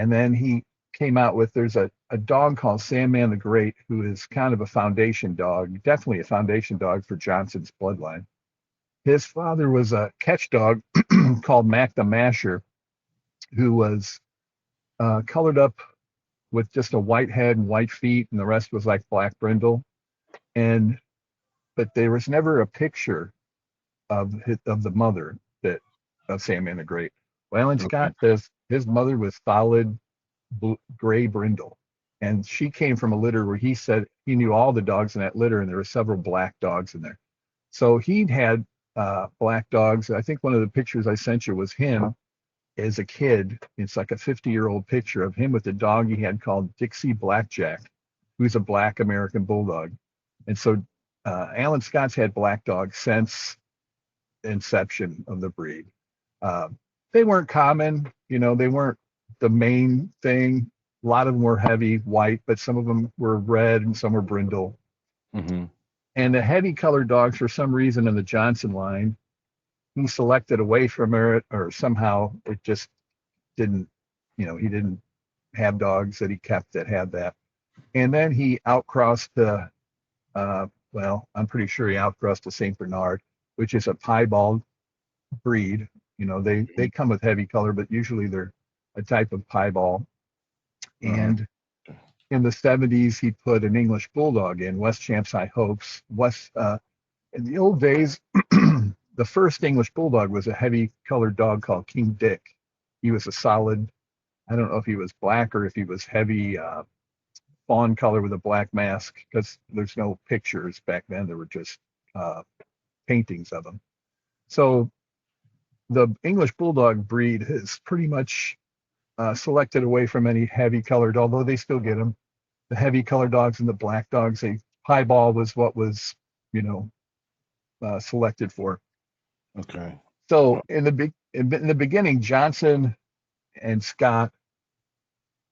And then he came out with there's a dog called Sandman the Great, who is kind of a foundation dog, definitely a foundation dog for Johnson's bloodline. His father was a catch dog called Mac the Masher, who was colored up with just a white head and white feet, and the rest was like black brindle. And but there was never a picture of the mother that of Sandman the Great. Well, Alan Okay. Scott says his mother was solid gray brindle, and she came from a litter where he said he knew all the dogs in that litter, and there were several black dogs in there. So he'd had black dogs. I think one of the pictures I sent you was him as a kid. It's like a 50-year-old picture of him with a dog he had called Dixie Blackjack, who's a black American bulldog. And so Alan Scott's had black dogs since inception of the breed. Uh, they weren't common, they weren't the main thing. A lot of them were heavy white, but some of them were red and some were brindle. Hmm. And the heavy colored dogs, for some reason, in the Johnson line, he selected away from it, or somehow it just didn't, he didn't have dogs that he kept that had that. And then he outcrossed I'm pretty sure he outcrossed the St. Bernard, which is a piebald breed. They come with heavy color, but usually they're a type of piebald. Uh-huh. And in the 70s, he put an English bulldog in, West Champs High Hopes. In the old days, the first English bulldog was a heavy colored dog called King Dick. He was a solid, I don't know if he was black or if he was heavy fawn color with a black mask, because there's no pictures back then. There were just uh, paintings of him. So the English bulldog breed is pretty much selected away from any heavy colored, although they still get them. The heavy colored dogs and the black dogs, a piebald was what was, you know, selected for. Okay. So in the beginning, Johnson and Scott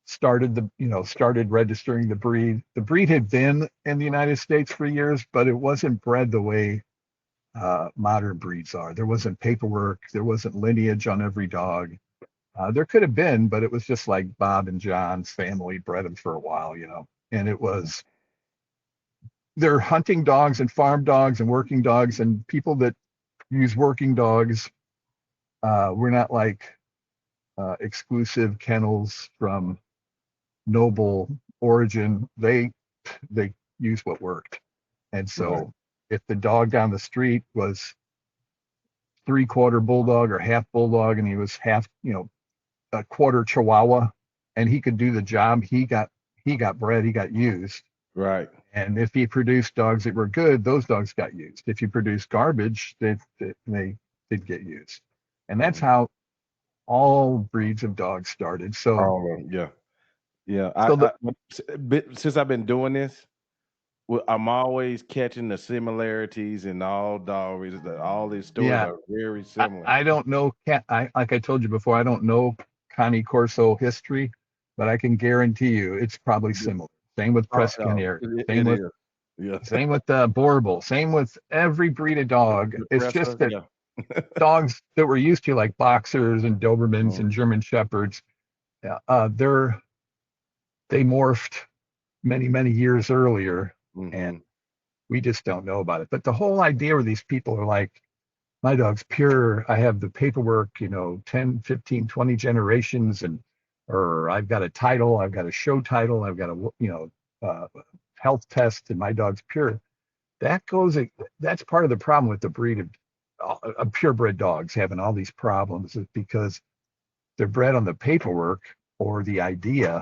started registering the breed. The breed had been in the United States for years, but it wasn't bred the way modern breeds are. There wasn't paperwork, there wasn't lineage on every dog. There could have been, but it was just like Bob and John's family bred them for a while. And it was they're hunting dogs and farm dogs and working dogs, and people that use working dogs. We're not like exclusive kennels from noble origin. They use what worked. And Right. so if the dog down the street was 3/4 bulldog or half bulldog, and he was half, a quarter Chihuahua, and he could do the job, he got bred, he got used. Right. And if he produced dogs that were good, those dogs got used. If you produced garbage, they did get used. And that's Mhm. how all breeds of dogs started. So, All of 'em, yeah. Yeah. so the Since I've been doing this, well, I'm always catching the similarities in all dog all these stories yeah, are very I, similar. I don't know. Like I told you before, I don't know Connie Corso history, but I can guarantee you it's probably Yeah. similar. Same with Oh, Presque. Same it with is. Yeah. same with Borbal. Same with every breed of dog. The It's just presser, that yeah. dogs that we're used to, like boxers and Dobermans and Mhm, German Shepherds, they morphed many, many years earlier, and mhm. we just don't know about it. But the whole idea where these people are like, my dog's pure. I have the paperwork, 10, 15, 20 generations, or I've got a title, I've got a show title, I've got health test, and my dog's pure. That goes, that's part of the problem with the breed of purebred dogs having all these problems, is because they're bred on the paperwork or the idea